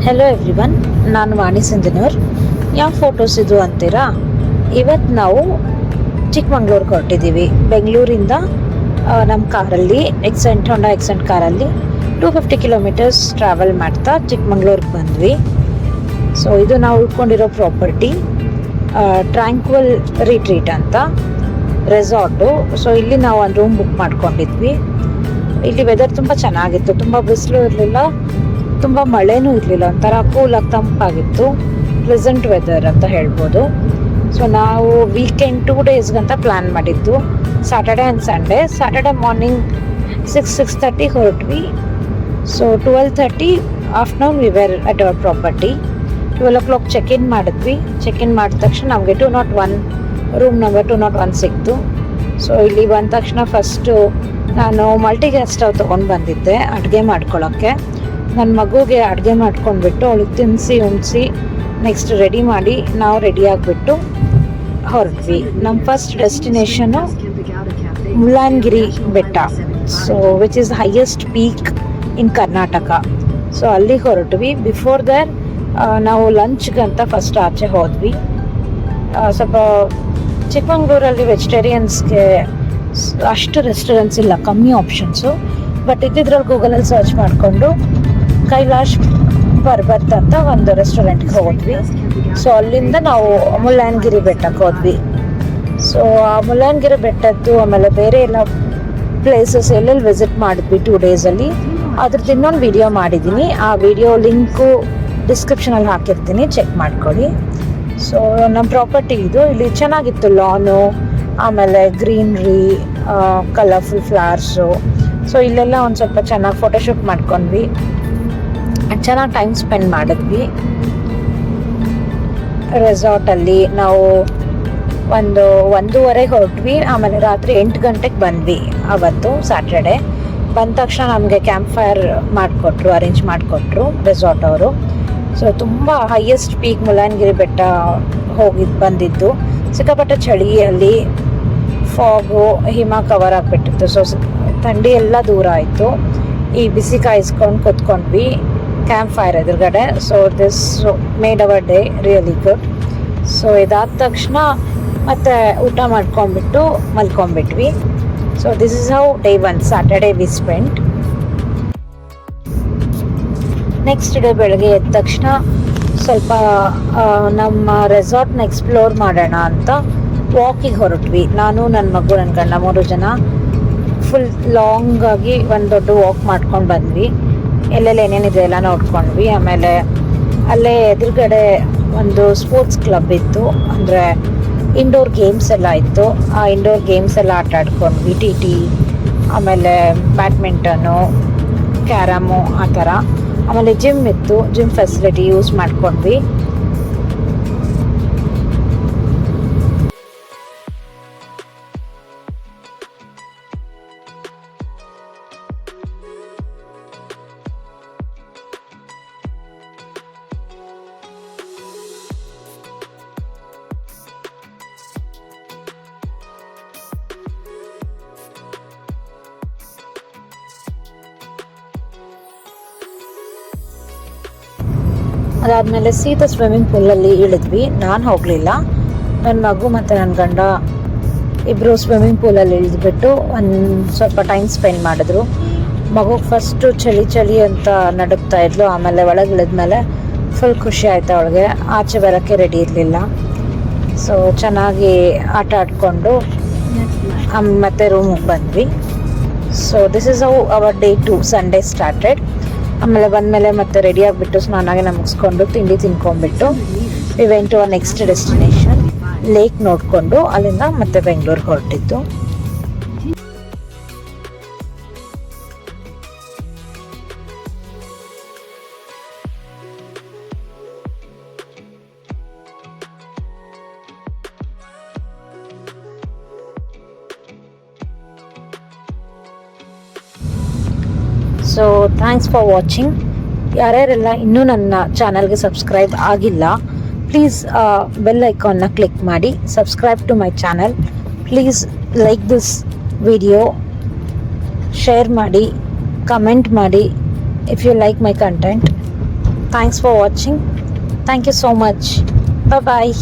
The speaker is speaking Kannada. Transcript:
ಹೆಲೋ ಎವ್ರಿವನ್, ನಾನು ವಾಣಿ ಸಿಂಧನೂರ್. ಯಾವ ಫೋಟೋಸ್ ಇದು ಅಂತೀರಾ? ಇವತ್ತು ನಾವು ಚಿಕ್ಕಮಂಗ್ಳೂರಿಗೆ ಹೊರಟಿದ್ದೀವಿ. ಬೆಂಗಳೂರಿಂದ ನಮ್ಮ ಕಾರಲ್ಲಿ ಹೋಂಡಾ ಎಕ್ಸೆಂಟ್ ಕಾರಲ್ಲಿ 250 ಕಿಲೋಮೀಟರ್ಸ್ ಟ್ರಾವೆಲ್ ಮಾಡ್ತಾ ಚಿಕ್ಕಮಂಗ್ಳೂರಿಗೆ ಬಂದ್ವಿ. ಸೊ ಇದು ನಾವು ಉಳ್ಕೊಂಡಿರೋ ಪ್ರಾಪರ್ಟಿ ಟ್ರ್ಯಾಂಕ್ವಲ್ ರಿಟ್ರೀಟ್ ಅಂತ ರೆಸಾರ್ಟು. ಸೊ ಇಲ್ಲಿ ನಾವು ಒಂದು ರೂಮ್ ಬುಕ್ ಮಾಡ್ಕೊಂಡಿದ್ವಿ. ಇಲ್ಲಿ ವೆದರ್ ತುಂಬ ಚೆನ್ನಾಗಿತ್ತು, ತುಂಬ ಬಿಸಿಲು ಇರಲಿಲ್ಲ, ತುಂಬ ಮಳೆನೂ ಇರಲಿಲ್ಲ, ಒಂಥರ ಕೂಲಾಗಿ ತಂಪಾಗಿತ್ತು. ಪ್ಲೆಸೆಂಟ್ ವೆದರ್ ಅಂತ ಹೇಳ್ಬೋದು. ಸೊ ನಾವು ವೀಕೆಂಡ್ 2 ಡೇಸ್ಗಂತ ಪ್ಲ್ಯಾನ್ ಮಾಡಿದ್ದು, Saturday and Sunday. Saturday morning 6:30 ಹೊರಟ್ವಿ. So 12:30 afternoon we were at our property. 12 o'clock check-in ಮಾಡಿದ್ವಿ. ಚೆಕ್-ಇನ್ ಮಾಡಿದ ತಕ್ಷಣ ನಮಗೆ 201 ರೂಮ್ ನಂಬರ್ 201 ಸಿಕ್ತು. ಸೊ ಇಲ್ಲಿ ಬಂದ ತಕ್ಷಣ ಫಸ್ಟು ನಾನು ಮಲ್ಟಿ ಗ್ಯಾಸ್ ಸ್ಟವ್ ತೊಗೊಂಡು ಬಂದಿದ್ದೆ ಅಡುಗೆ ಮಾಡ್ಕೊಳ್ಳೋಕ್ಕೆ. ನನ್ನ ಮಗುಗೆ ಅಡುಗೆ ಮಾಡ್ಕೊಂಡ್ಬಿಟ್ಟು ಅವಳಿಗೆ ತಿನ್ನಿಸಿ ಉಣಿಸಿ ನೆಕ್ಸ್ಟ್ ರೆಡಿ ಮಾಡಿ ನಾವು ರೆಡಿ ಆಗಿಬಿಟ್ಟು ಹೊರಟ್ವಿ. ನಮ್ಮ ಫಸ್ಟ್ ಡೆಸ್ಟಿನೇಷನು ಮುಳ್ಳಯ್ಯನಗಿರಿ ಬೆಟ್ಟ, so which is highest peak in Karnataka. So ಅಲ್ಲಿಗೆ ಹೊರಟ್ವಿ. ಬಿಫೋರ್ ದರ್ ನಾವು ಲಂಚ್ಗಂತ ಫಸ್ಟ್ ಆಚೆ ಹೋದ್ವಿ. ಸ್ವಲ್ಪ ಚಿಕ್ಕಮಂಗ್ಳೂರಲ್ಲಿ ವೆಜಿಟೇರಿಯನ್ಸ್ಗೆ ಅಷ್ಟು ರೆಸ್ಟೋರೆಂಟ್ಸ್ ಇಲ್ಲ, ಕಮ್ಮಿ ಆಪ್ಷನ್ಸು. ಬಟ್ ಇದ್ದಿದ್ರಲ್ಲಿ ಗೂಗಲಲ್ಲಿ ಸರ್ಚ್ ಮಾಡಿಕೊಂಡು ಕೈಲಾಶ್ ಪರ್ಬತ್ ಅಂತ ಒಂದು ರೆಸ್ಟೋರೆಂಟ್ಗೆ ಹೋದ್ವಿ. ಸೊ ಅಲ್ಲಿಂದ ನಾವು ಮುಳ್ಳಯ್ಯನಗಿರಿ ಬೆಟ್ಟಕ್ಕೆ ಹೋದ್ವಿ. ಸೊ ಆ ಮುಳ್ಳಯ್ಯನಗಿರಿ ಬೆಟ್ಟದ್ದು ಆಮೇಲೆ ಬೇರೆ ಎಲ್ಲ ಪ್ಲೇಸಸ್ ಎಲ್ಲೆಲ್ಲಿ ವಿಸಿಟ್ ಮಾಡಿದ್ವಿ 2 ಡೇಸಲ್ಲಿ, ಅದ್ರದ್ದು ಇನ್ನೊಂದು ವಿಡಿಯೋ ಮಾಡಿದ್ದೀನಿ. ಆ ವಿಡಿಯೋ ಲಿಂಕು ಡಿಸ್ಕ್ರಿಪ್ಷನಲ್ಲಿ ಹಾಕಿರ್ತೀನಿ, ಚೆಕ್ ಮಾಡ್ಕೊಳ್ಳಿ. ಸೊ ನಮ್ಮ ಪ್ರಾಪರ್ಟಿ ಇದು. ಇಲ್ಲಿ ಚೆನ್ನಾಗಿತ್ತು, ಲಾನು, ಆಮೇಲೆ ಗ್ರೀನ್ರಿ, ಕಲರ್ಫುಲ್ ಫ್ಲವರ್ಸು. ಸೊ ಇಲ್ಲೆಲ್ಲ ಒಂದು ಸ್ವಲ್ಪ ಚೆನ್ನಾಗಿ ಫೋಟೋಶೂಟ್ ಮಾಡ್ಕೊಂಡ್ವಿ, ಚೆನ್ನಾಗಿ ಟೈಮ್ ಸ್ಪೆಂಡ್ ಮಾಡಿದ್ವಿ. ರೆಸಾರ್ಟಲ್ಲಿ ನಾವು 1:30 ಹೊರಟ್ವಿ. ಆಮೇಲೆ ರಾತ್ರಿ 8 ಗಂಟೆಗೆ ಬಂದ್ವಿ ಅವತ್ತು ಸ್ಯಾಟರ್ಡೆ. ಬಂದ ತಕ್ಷಣ ನಮಗೆ ಕ್ಯಾಂಪ್ ಫೈರ್ ಅರೇಂಜ್ ಮಾಡಿಕೊಟ್ರು ರೆಸಾರ್ಟ್ ಅವರು. ಸೊ ತುಂಬ ಹೈಯೆಸ್ಟ್ ಪೀಕ್ ಮುಳ್ಳಯ್ಯನಗಿರಿ ಬೆಟ್ಟ ಬಂದಿದ್ದು. ಸಿಕ್ಕಾಪಟ್ಟೆ ಚಳಿಯಲ್ಲಿ ಫಾಗು, ಹಿಮ ಕವರ್ ಆಗಿಬಿಟ್ಟಿತ್ತು. ಸೊ ಥಂಡಿ ಎಲ್ಲ ದೂರ ಆಯಿತು. ಈ ಬಿಸಿ ಕಾಯಿಸ್ಕೊಂಡು ಕೂತ್ಕೊಂಡ್ವಿ ಕ್ಯಾಂಪ್ ಫೈರ್ ಎದುರುಗಡೆ. So this made our day really good. So ಇದಾದ ತಕ್ಷಣ ಮತ್ತೆ ಊಟ ಮಾಡ್ಕೊಂಡ್ಬಿಟ್ಟು ಮಲ್ಕೊಂಡ್ಬಿಟ್ವಿ. So this is how day 1 Saturday we spend. Next day ಬೆಳಗ್ಗೆ ಎದ್ದ ತಕ್ಷಣ ಸ್ವಲ್ಪ ನಮ್ಮ ರೆಸಾರ್ಟ್ನ ಎಕ್ಸ್ಪ್ಲೋರ್ ಮಾಡೋಣ ಅಂತ ವಾಕಿಗೆ ಹೊರಟ್ವಿ. ನಾನು, ನನ್ನ ಮಗು, ನನ್ನ ಗಂಡ 3 ಜನ ಫುಲ್ ಲಾಂಗಾಗಿ ಒಂದು ದೊಡ್ಡ ವಾಕ್ ಮಾಡ್ಕೊಂಡು ಬಂದ್ವಿ. ಎಲ್ಲೆಲ್ಲಿ ಏನೇನಿದೆ ಎಲ್ಲ ನೋಡ್ಕೊಂಡ್ವಿ. ಆಮೇಲೆ ಅಲ್ಲೇ ಎದುರುಗಡೆ ಒಂದು ಸ್ಪೋರ್ಟ್ಸ್ ಕ್ಲಬ್ ಇತ್ತು, ಅಂದರೆ ಇಂಡೋರ್ ಗೇಮ್ಸ್ ಎಲ್ಲ ಇತ್ತು. ಆ ಇಂಡೋರ್ ಗೇಮ್ಸ್ ಎಲ್ಲ ಆಟ ಆಡ್ಕೊಂಡ್ವಿ. TT, ಆಮೇಲೆ ಬ್ಯಾಡ್ಮಿಂಟನು, ಕ್ಯಾರಮು, ಆ ಥರ. ಆಮೇಲೆ ಜಿಮ್ ಇತ್ತು, ಜಿಮ್ ಫೆಸಿಲಿಟಿ ಯೂಸ್ ಮಾಡ್ಕೊಂಡ್ವಿ. ಅದಾದಮೇಲೆ ಸೀದಾ ಸ್ವಿಮ್ಮಿಂಗ್ ಪೂಲಲ್ಲಿ ಇಳಿದ್ವಿ. ನಾನು ಹೋಗಲಿಲ್ಲ, ನನ್ನ ಮಗು ಮತ್ತು ನನ್ನ ಗಂಡ ಇಬ್ಬರು ಸ್ವಿಮ್ಮಿಂಗ್ ಪೂಲಲ್ಲಿ ಇಳಿದ್ಬಿಟ್ಟು ಒಂದು ಸ್ವಲ್ಪ ಟೈಮ್ ಸ್ಪೆಂಡ್ ಮಾಡಿದ್ರು. ಮಗುಗೆ ಫಸ್ಟು ಚಳಿ ಅಂತ ನಡುಗ್ತಾ ಇದ್ಲು. ಆಮೇಲೆ ಒಳಗೆ ಇಳಿದ್ಮೇಲೆ ಫುಲ್ ಖುಷಿ ಆಯಿತು ಅವಳಿಗೆ. ಆಚೆ ಬರೋಕ್ಕೆ ರೆಡಿ ಇರಲಿಲ್ಲ. ಸೊ ಚೆನ್ನಾಗಿ ಆಟ ಆಡಿಕೊಂಡು ಮತ್ತೆ ರೂಮಿಗೆ ಬಂದ್ವಿ. So this is how our day 2 Sunday started. ಆಮೇಲೆ ಬಂದಮೇಲೆ ಮತ್ತೆ ರೆಡಿ ಆಗಿಬಿಟ್ಟು ಸ್ನಾನಾಗೆ ಮುಗಿಸ್ಕೊಂಡು ತಿಂಡಿ ತಿನ್ಕೊಂಡ್ಬಿಟ್ಟು we went to our next destination, lake ನೋಡಿಕೊಂಡು ಅಲ್ಲಿಂದ ಮತ್ತೆ ಬೆಂಗಳೂರಿಗೆ ಹೊರಟಿದ್ದು. So thanks for watching. ಯಾರ್ಯಾರೆಲ್ಲ ಇನ್ನೂ ನನ್ನ ಚಾನಲ್ಗೆ ಸಬ್ಸ್ಕ್ರೈಬ್ ಆಗಿಲ್ಲ, ಪ್ಲೀಸ್ ಬೆಲ್ ಐಕಾನ್ನ ಕ್ಲಿಕ್ ಮಾಡಿ subscribe to my channel. Please like this video, share ಮಾಡಿ, ಕಮೆಂಟ್ ಮಾಡಿ if you like my content. Thanks for watching. Thank you so much. Bye.